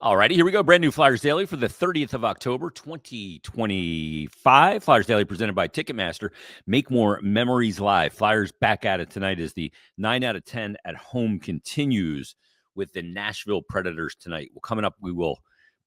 All righty, here we go. Brand new Flyers Daily for the 30th of October, 2025. Flyers Daily presented by Ticketmaster. Make more memories live. Flyers back at it tonight as the 9 out of 10 at home continues with the Nashville Predators tonight. Well, coming up, we will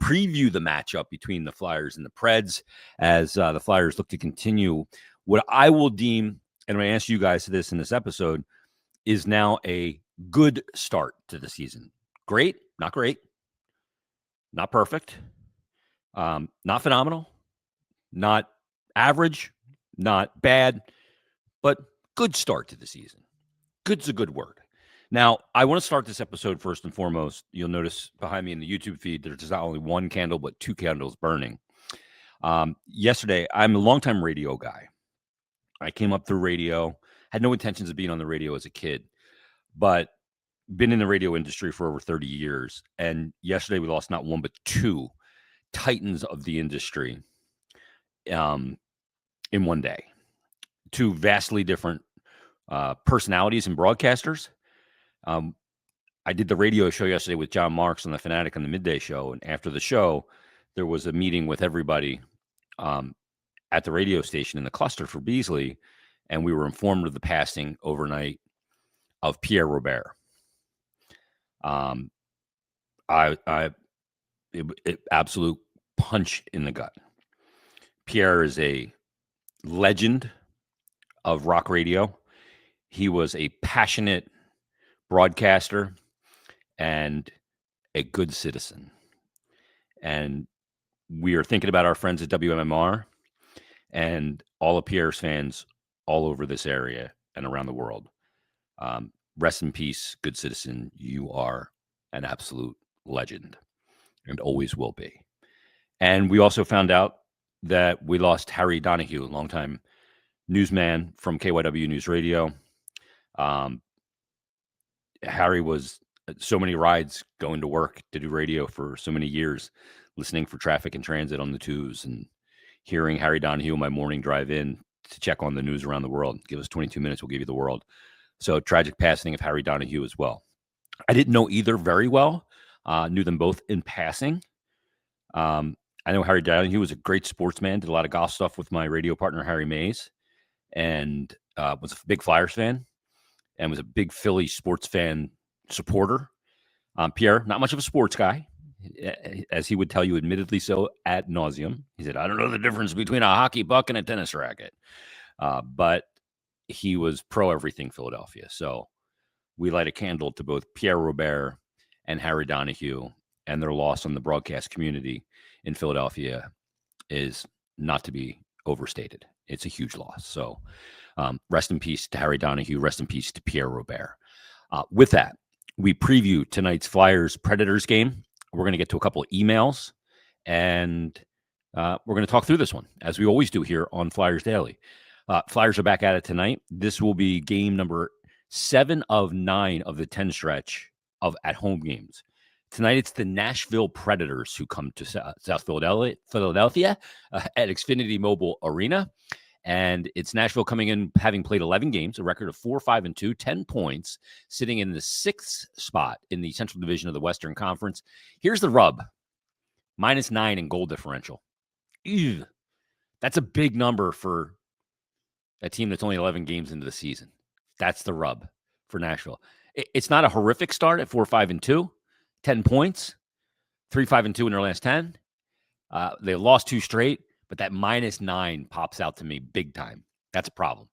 preview the matchup between the Flyers and the Preds as the Flyers look to continue what I will deem, and I'm going to ask you guys this in this episode, is now a good start to the season. Great, not great. Not perfect, not phenomenal, not average, not bad, but good start to the season. Good's a good word. Now, I want to start this episode first and foremost. You'll notice behind me in the YouTube feed, there's not only one candle, but two candles burning. Yesterday, I'm a longtime radio guy. I came up through radio, had no intentions of being on the radio as a kid, but been in the radio industry for over 30 years. And yesterday we lost not one, but two titans of the industry in one day. Two vastly different personalities and broadcasters. I did the radio show yesterday with John Marks on the Fanatic on the midday show. And after the show, there was a meeting with everybody at the radio station in the cluster for Beasley. And we were informed of the passing overnight of Pierre Robert. Absolute punch in the gut. Pierre is a legend of rock radio. He was a passionate broadcaster and a good citizen. And we are thinking about our friends at WMMR and all of Pierre's fans all over this area and around the world. Rest in peace, good citizen. You are an absolute legend and always will be. And we also found out that we lost Harry Donahue, a longtime newsman from KYW News Radio. Harry was so many rides going to work to do radio for so many years, listening for traffic and transit on the twos and hearing Harry Donahue on my morning drive in to check on the news around the world. Give us 22 minutes, we'll give you the world. So tragic passing of Harry Donahue as well. I didn't know either very well. Knew them both in passing. I know Harry Donahue was a great sportsman, did a lot of golf stuff with my radio partner, Harry Mays, and was a big Flyers fan and was a big Philly sports fan supporter. Pierre, not much of a sports guy, as he would tell you, admittedly so ad nauseum. He said, I don't know the difference between a hockey puck and a tennis racket. But he was pro everything Philadelphia. So we light a candle to both Pierre Robert and Harry Donahue, and their loss on the broadcast community in Philadelphia is not to be overstated. It's a huge loss. So rest in peace to Harry Donahue. Rest in peace to Pierre Robert. With that, we preview tonight's Flyers Predators game. We're going to get to a couple of emails, and we're going to talk through this one, as we always do here on Flyers Daily. Flyers are back at it tonight. This will be game number 7 of 9 of the 10 stretch of at-home games. Tonight, it's the Nashville Predators who come to South Philadelphia at Xfinity Mobile Arena. And it's Nashville coming in, having played 11 games, a record of 4-5-2, 10 points, sitting in the 6th spot in the Central Division of the Western Conference. Here's the rub. -9 in goal differential. Ew. That's a big number for a team that's only 11 games into the season. That's the rub for Nashville. It's not a horrific start at 4-5-2, 10 points, 3-5-2 in their last 10. They lost 2 straight, but that -9 pops out to me big time. That's a problem.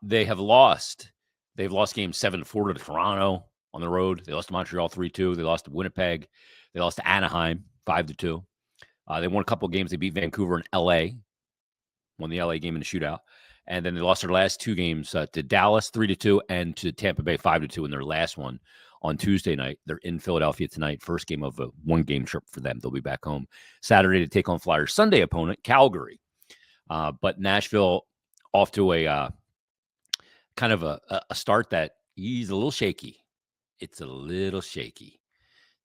They've lost games 7-4 to Toronto on the road. They lost to Montreal 3-2. They lost to Winnipeg. They lost to Anaheim 5-2. They won a couple of games. They beat Vancouver and LA. Won the LA game in the shootout. And then they lost their last 2 games to Dallas 3-2 and to Tampa Bay 5-2 in their last one on Tuesday night. They're in Philadelphia tonight. First game of a 1-game trip for them. They'll be back home Saturday to take on Flyers' Sunday opponent, Calgary. But Nashville off to a kind of a start that is a little shaky. It's a little shaky.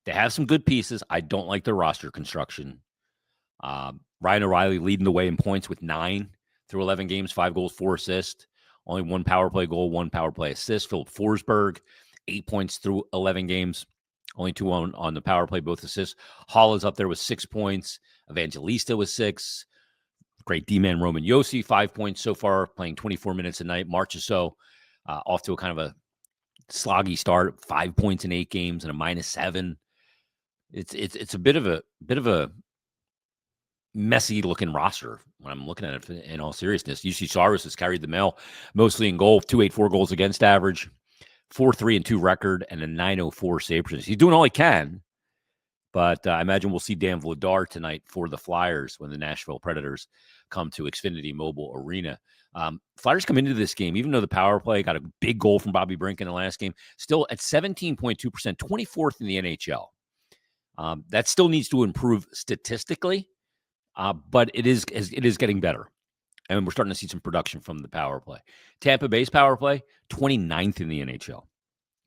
They have some good pieces. I don't like their roster construction. Ryan O'Reilly leading the way in points with 9 through 11 games, 5 goals, 4 assists, only 1 power play goal, 1 power play assist. Philip Forsberg, 8 points through 11 games, only 2 on the power play, both assists. Hall is up there with 6 points. Evangelista with 6. Great D-man Roman Yossi, 5 points so far, playing 24 minutes a night. Marchessault off to a kind of a sloggy start, 5 points in 8 games and a -7. It's a bit of a messy looking roster when I'm looking at it in all seriousness. UC Saros has carried the mail mostly in goal, 284 goals against average, 4-3-2 record, and a 904 save percentage. He's doing all he can, but I imagine we'll see Dan Vladar tonight for the Flyers when the Nashville Predators come to Xfinity Mobile Arena. Flyers come into this game, even though the power play got a big goal from Bobby Brink in the last game, still at 17.2%, 24th in the NHL. That still needs to improve statistically, but it is getting better. And we're starting to see some production from the power play. Tampa Bay's power play, 29th in the NHL,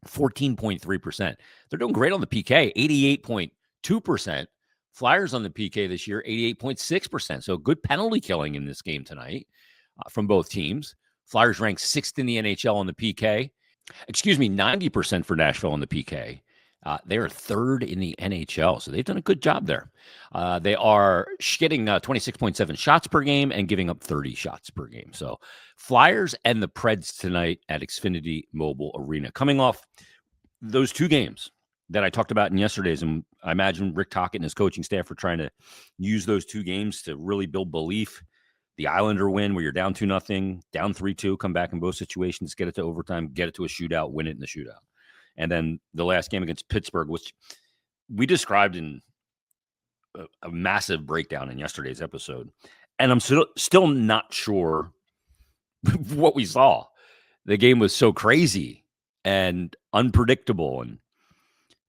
14.3%. They're doing great on the PK, 88.2%. Flyers on the PK this year, 88.6%. So good penalty killing in this game tonight from both teams. Flyers ranked 6th in the NHL on the PK. 90% for Nashville on the PK. They are 3rd in the NHL, so they've done a good job there. They are getting 26.7 shots per game and giving up 30 shots per game. So Flyers and the Preds tonight at Xfinity Mobile Arena. Coming off those 2 games that I talked about in yesterday's, and I imagine Rick Tocchet and his coaching staff are trying to use those 2 games to really build belief. The Islander win where you're down 2-0, down 3-2, come back in both situations, get it to overtime, get it to a shootout, win it in the shootout. And then the last game against Pittsburgh, which we described in a massive breakdown in yesterday's episode. And I'm still not sure what we saw. The game was so crazy and unpredictable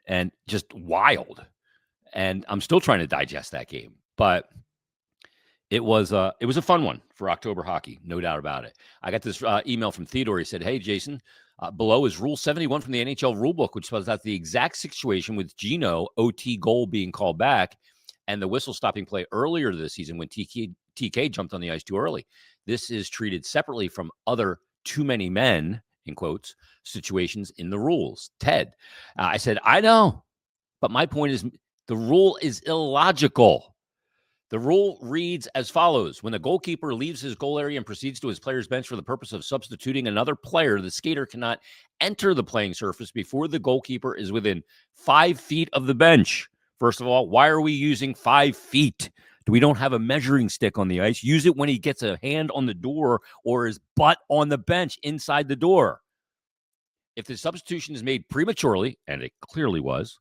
and just wild. And I'm still trying to digest that game. But it was a fun one for October hockey, no doubt about it. I got this email from Theodore. He said, "Hey, Jason, below is Rule 71 from the NHL Rulebook, which spells out the exact situation with Gino OT goal being called back and the whistle stopping play earlier this season when TK jumped on the ice too early. This is treated separately from other too many men, in quotes, situations in the rules." Ted, I said, I know, but my point is the rule is illogical. The rule reads as follows. When the goalkeeper leaves his goal area and proceeds to his player's bench for the purpose of substituting another player, the skater cannot enter the playing surface before the goalkeeper is within 5 feet of the bench. First of all, why are we using 5 feet? We don't have a measuring stick on the ice. Use it when he gets a hand on the door or his butt on the bench inside the door. If the substitution is made prematurely, and it clearly was,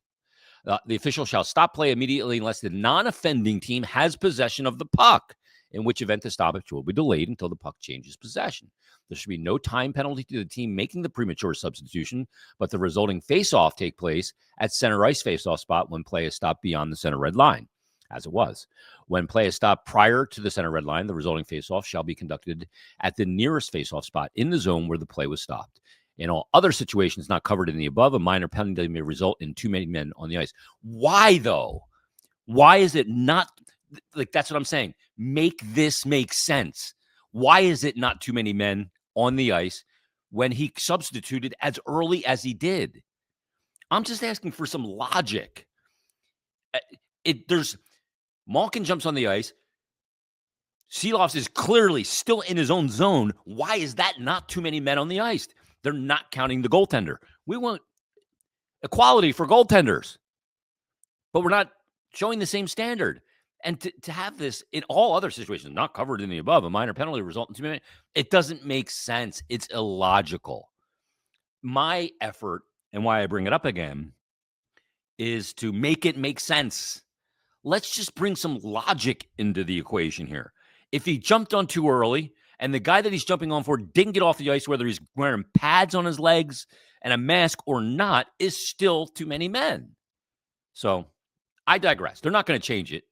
the official shall stop play immediately unless the non-offending team has possession of the puck, in which event the stoppage will be delayed until the puck changes possession. There should be no time penalty to the team making the premature substitution, but the resulting face-off take place at center ice face-off spot when play is stopped beyond the center red line, as it was. When play is stopped prior to the center red line, the resulting face-off shall be conducted at the nearest face-off spot in the zone where the play was stopped. In all other situations not covered in the above, a minor penalty may result in too many men on the ice. Why, though? Why is it not like that's what I'm saying? Make this make sense. Why is it not too many men on the ice when he substituted as early as he did? I'm just asking for some logic. There's Malkin jumps on the ice. Seeloff is clearly still in his own zone. Why is that not too many men on the ice? They're not counting the goaltender. We want equality for goaltenders, but we're not showing the same standard. And to have this in all other situations, not covered in the above, a minor penalty resulting in 2 minutes, it doesn't make sense. It's illogical. My effort, and why I bring it up again, is to make it make sense. Let's just bring some logic into the equation here. If he jumped on too early, and the guy that he's jumping on for didn't get off the ice, whether he's wearing pads on his legs and a mask or not, is still too many men. So I digress. They're not going to change it.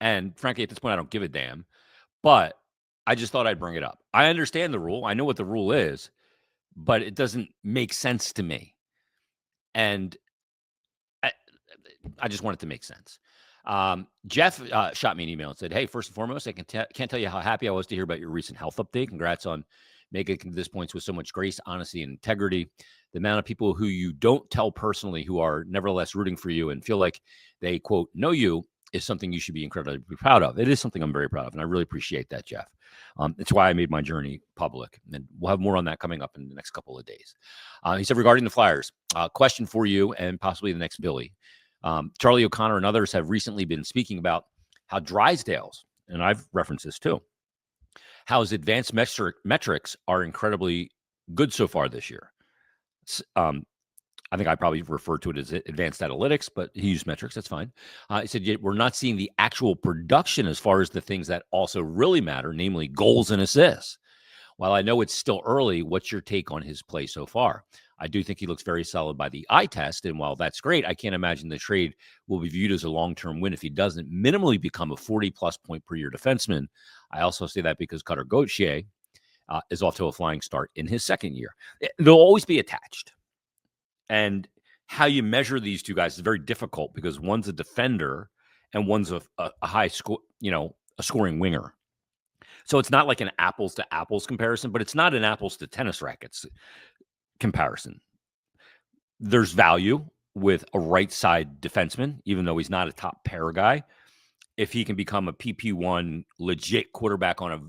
And frankly, at this point, I don't give a damn. But I just thought I'd bring it up. I understand the rule. I know what the rule is, but it doesn't make sense to me. And I just want it to make sense. Jeff shot me an email and said, "Hey, first and foremost, I can't tell you how happy I was to hear about your recent health update. Congrats on make it to this point with so much grace, honesty, and integrity. The amount of people who you don't tell personally who are nevertheless rooting for you and feel like they, quote, know you is something you should be incredibly proud of. It is something I'm very proud of, and I really appreciate that, Jeff. It's why I made my journey public, and we'll have more on that coming up in the next couple of days. He said, regarding the Flyers, question for you and possibly the next Billy. Charlie O'Connor and others have recently been speaking about how Drysdale's, and I've referenced this too, how his advanced metrics are incredibly good so far this year. I think I probably referred to it as advanced analytics, but he used metrics. That's fine. He said, yet we're not seeing the actual production as far as the things that also really matter, namely goals and assists. While I know it's still early, what's your take on his play so far? I do think he looks very solid by the eye test. And while that's great, I can't imagine the trade will be viewed as a long-term win if he doesn't minimally become a 40-plus point per year defenseman. I also say that because Cutter Gauthier is off to a flying start in his second year. They'll always be attached. And how you measure these two guys is very difficult because one's a defender and one's a high score, a scoring winger. So it's not like an apples to apples comparison, but it's not an apples to tennis rackets comparison. There's value with a right side defenseman, even though he's not a top pair guy. If he can become a PP1 legit quarterback on a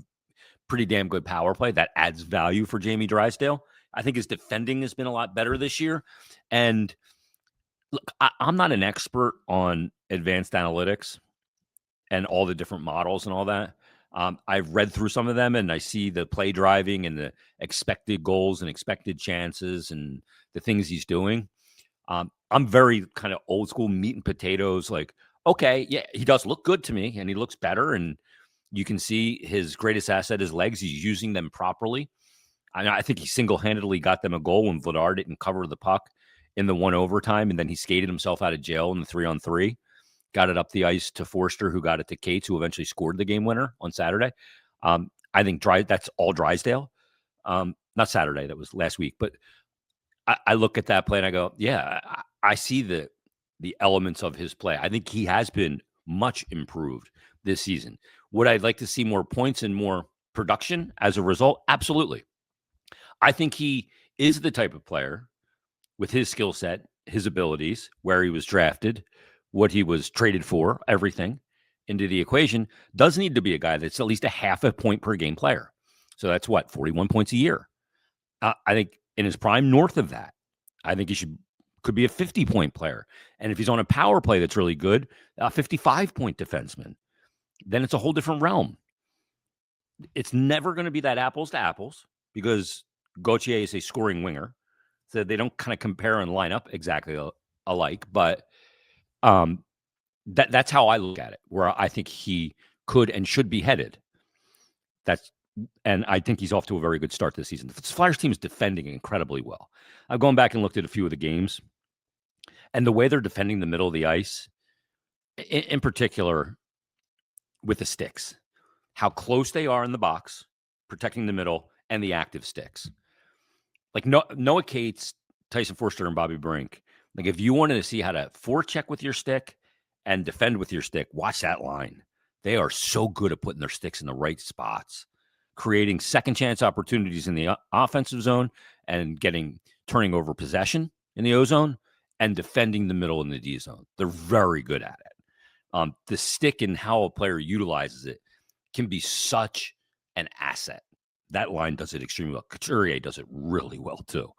pretty damn good power play, that adds value for Jamie Drysdale. I think his defending has been a lot better this year. And look, I'm not an expert on advanced analytics and all the different models and all that. I've read through some of them and I see the play driving and the expected goals and expected chances and the things he's doing. I'm very kind of old school meat and potatoes. Like, okay, yeah, he does look good to me and he looks better. And you can see his greatest asset is legs. He's using them properly. I think he single-handedly got them a goal when Vladar didn't cover the puck in the one overtime, and then he skated himself out of jail in the 3-on-3, got it up the ice to Forster, who got it to Cates, who eventually scored the game winner on Saturday. I think that's all Drysdale. Not Saturday, that was last week. But I look at that play and I go, yeah, I see the elements of his play. I think he has been much improved this season. Would I like to see more points and more production as a result? Absolutely. I think he is the type of player with his skill set, his abilities, where he was drafted, what he was traded for, everything into the equation, does need to be a guy that's at least a half a point per game player. So that's 41 points a year. I think in his prime, north of that, I think he could be a 50-point player. And if he's on a power play that's really good, a 55-point defenseman, then it's a whole different realm. It's never going to be that apples to apples because Gauthier is a scoring winger, so they don't kind of compare and line up exactly alike. But that's how I look at it, where I think he could and should be headed. And I think he's off to a very good start this season. The Flyers team is defending incredibly well. I've gone back and looked at a few of the games, and the way they're defending the middle of the ice, in particular with the sticks, how close they are in the box, protecting the middle, and the active sticks. Like Noah Cates, Tyson Forster, and Bobby Brink. Like if you wanted to see how to forecheck with your stick and defend with your stick, watch that line. They are so good at putting their sticks in the right spots, creating second chance opportunities in the offensive zone and turning over possession in the O zone and defending the middle in the D zone. They're very good at it. The stick and how a player utilizes it can be such an asset. That line does it extremely well. Couturier does it really well too.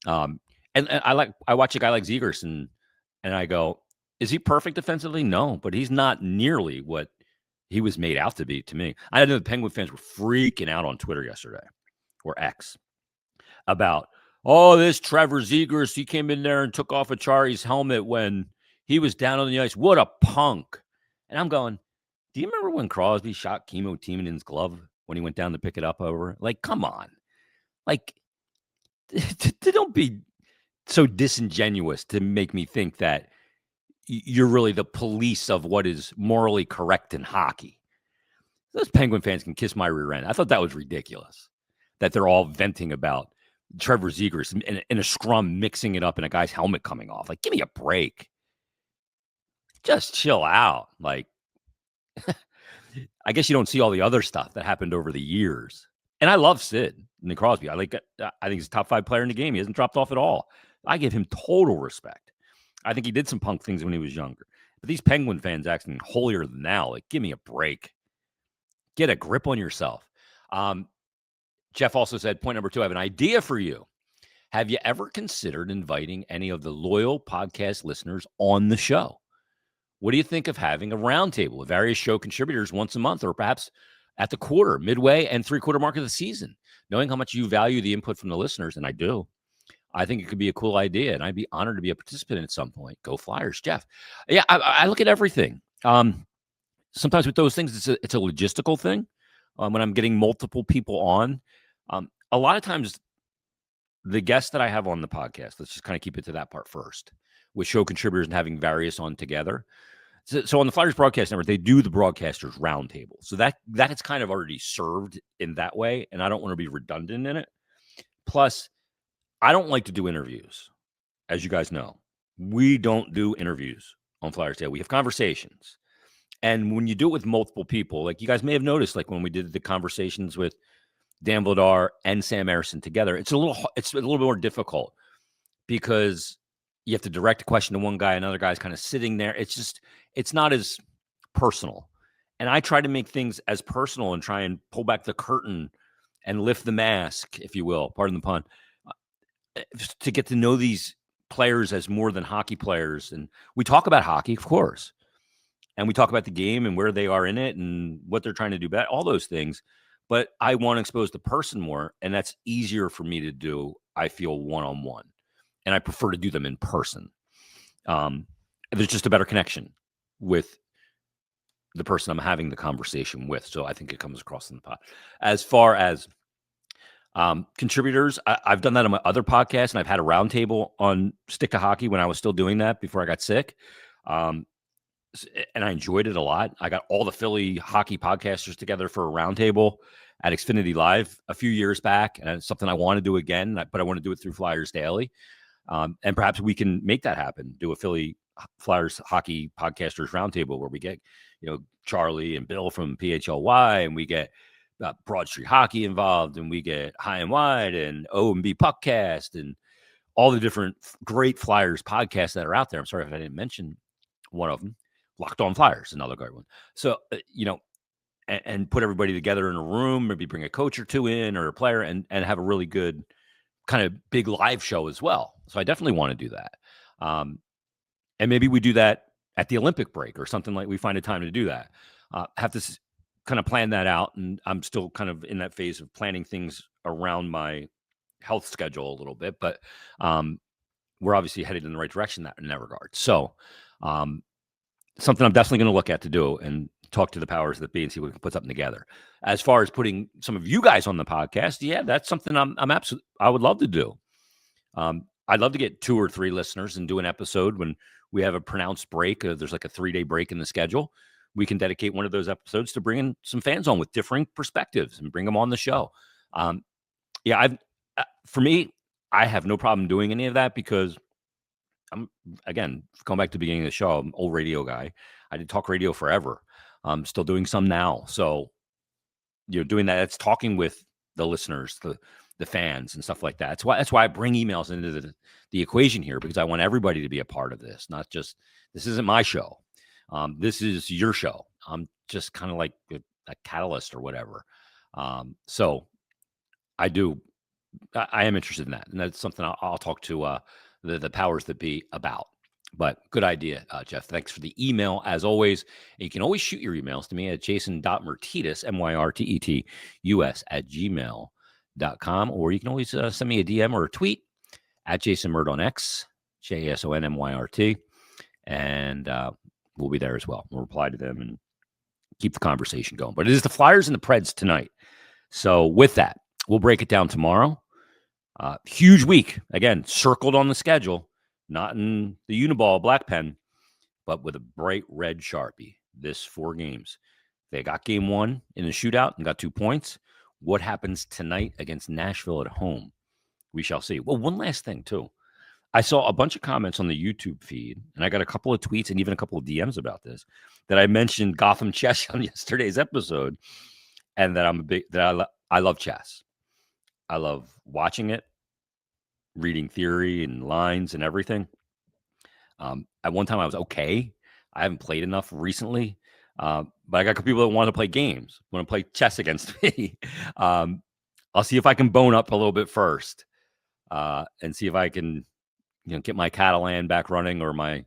And I watch a guy like Zegers and I go, is he perfect defensively? No, but he's not nearly what he was made out to be to me. I know the Penguin fans were freaking out on Twitter yesterday or X about, this Trevor Zegers, he came in there and took off Achari's helmet when he was down on the ice. What a punk. And I'm going, do you remember when Crosby shot Kimmo Timonen's glove when he went down to pick it up over? Like, come on. Like, don't be so disingenuous to make me think that you're really the police of what is morally correct in hockey. Those Penguin fans can kiss my rear end. I thought that was ridiculous that they're all venting about Trevor Zegers in a scrum, mixing it up in a guy's helmet coming off. Like, give me a break. Just chill out. Like, I guess you don't see all the other stuff that happened over the years. And I love Sid and Crosby. I think he's a top 5 player in the game. He hasn't dropped off at all. I give him total respect. I think he did some punk things when he was younger. But these Penguin fans acting holier than thou. Like, give me a break. Get a grip on yourself. Jeff also said, point number 2, I have an idea for you. Have you ever considered inviting any of the loyal podcast listeners on the show? What do you think of having a roundtable with various show contributors once a month, or perhaps at the quarter, midway, and 3/4 mark of the season? Knowing how much you value the input from the listeners, and I do, I think it could be a cool idea, and I'd be honored to be a participant at some point. Go Flyers, Jeff. Yeah, I look at everything. Sometimes with those things, it's a logistical thing. When I'm getting multiple people on, a lot of times the guests that I have on the podcast, let's just kind of keep it to that part first, with show contributors and having various on together. So on the Flyers Broadcast Network, they do the Broadcasters Roundtable. So that is kind of already served in that way, and I don't want to be redundant in it. Plus, I don't like to do interviews. As you guys know, we don't do interviews on Flyers Day. We have conversations. And when you do it with multiple people, like you guys may have noticed, like when we did the conversations with Dan Vladar and Sam Emerson together, it's a little more difficult because you have to direct a question to one guy, another guy's kind of sitting there. It's not as personal. And I try to make things as personal and try and pull back the curtain and lift the mask, if you will, pardon the pun, to get to know these players as more than hockey players. And we talk about hockey, of course. And we talk about the game and where they are in it and what they're trying to do better, all those things. But I want to expose the person more, and that's easier for me to do, I feel, one-on-one. And I prefer to do them in person. There's just a better connection with the person I'm having the conversation with. So I think it comes across in the pod. As far as contributors, I've done that on my other podcast, and I've had a roundtable on Stick to Hockey when I was still doing that before I got sick. And I enjoyed it a lot. I got all the Philly hockey podcasters together for a roundtable at Xfinity Live a few years back, and it's something I want to do again, but I want to do it through Flyers Daily. And perhaps we can make that happen, do a Philly Flyers hockey podcasters roundtable where we get, Charlie and Bill from PHLY, and we get Broad Street Hockey involved, and we get High and Wide and O&B Puckcast and all the different great Flyers podcasts that are out there. I'm sorry if I didn't mention one of them. Locked On Flyers, another great one. So, and put everybody together in a room, maybe bring a coach or two in or a player and have a really good kind of big live show as well. So I definitely want to do that. And maybe we do that at the Olympic break or something, like we find a time to do that. Have to kind of plan that out. And I'm still kind of in that phase of planning things around my health schedule a little bit, but we're obviously headed in the right direction in that regard. So, something I'm definitely going to look at to do and talk to the powers that be and see what we can put something together. As far as putting some of you guys on the podcast, yeah, that's something I would love to do. I'd love to get 2 or 3 listeners and do an episode when we have a pronounced break. There's like a 3-day break in the schedule. We can dedicate one of those episodes to bringing some fans on with differing perspectives and bring them on the show. For me, I have no problem doing any of that because I'm, again, going back to the beginning of the show, I'm an old radio guy. I did talk radio forever. I'm still doing some now. So, doing that, it's talking with the listeners, the fans and stuff like that. That's why I bring emails into the equation here, because I want everybody to be a part of this, not just, this isn't my show. This is your show. I'm just kind of like a catalyst or whatever. So I am interested in that. And that's something I'll talk to the powers that be about. But good idea, Jeff. Thanks for the email, as always. And you can always shoot your emails to me at jason.myrtetus, MYRTETUS, @gmail.com. Or you can always send me a DM or a tweet at Jason Myrt on X, JASONMYRT. And we'll be there as well. We'll reply to them and keep the conversation going. But it is the Flyers and the Preds tonight. So with that, we'll break it down tomorrow. Huge week. Again, circled on the schedule, not in the Uniball black pen, but with a bright red Sharpie. This 4 games. They got game 1 in a shootout and got 2 points. What happens tonight against Nashville at home? We shall see. Well, one last thing, too. I saw a bunch of comments on the YouTube feed, and I got a couple of tweets and even a couple of DMs about this, that I mentioned Gotham Chess on yesterday's episode, and that I love chess. I love watching it, reading theory and lines and everything. At one time, I was okay. I haven't played enough recently, but I got people that want to play games, want to play chess against me. I'll see if I can bone up a little bit first, and see if I can, get my Catalan back running or my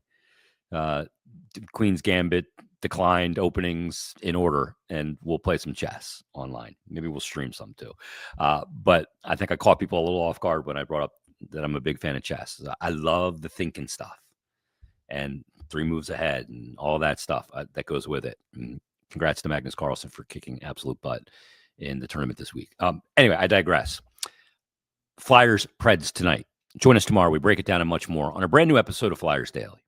Queen's Gambit declined openings in order, and we'll play some chess online. Maybe we'll stream some too. But I think I caught people a little off guard when I brought up that I'm a big fan of chess. I love the thinking stuff and 3 moves ahead and all that stuff that goes with it. And congrats to Magnus Carlsen for kicking absolute butt in the tournament this week. Anyway, I digress. Flyers Preds tonight. Join us tomorrow. We break it down and much more on a brand new episode of Flyers Daily.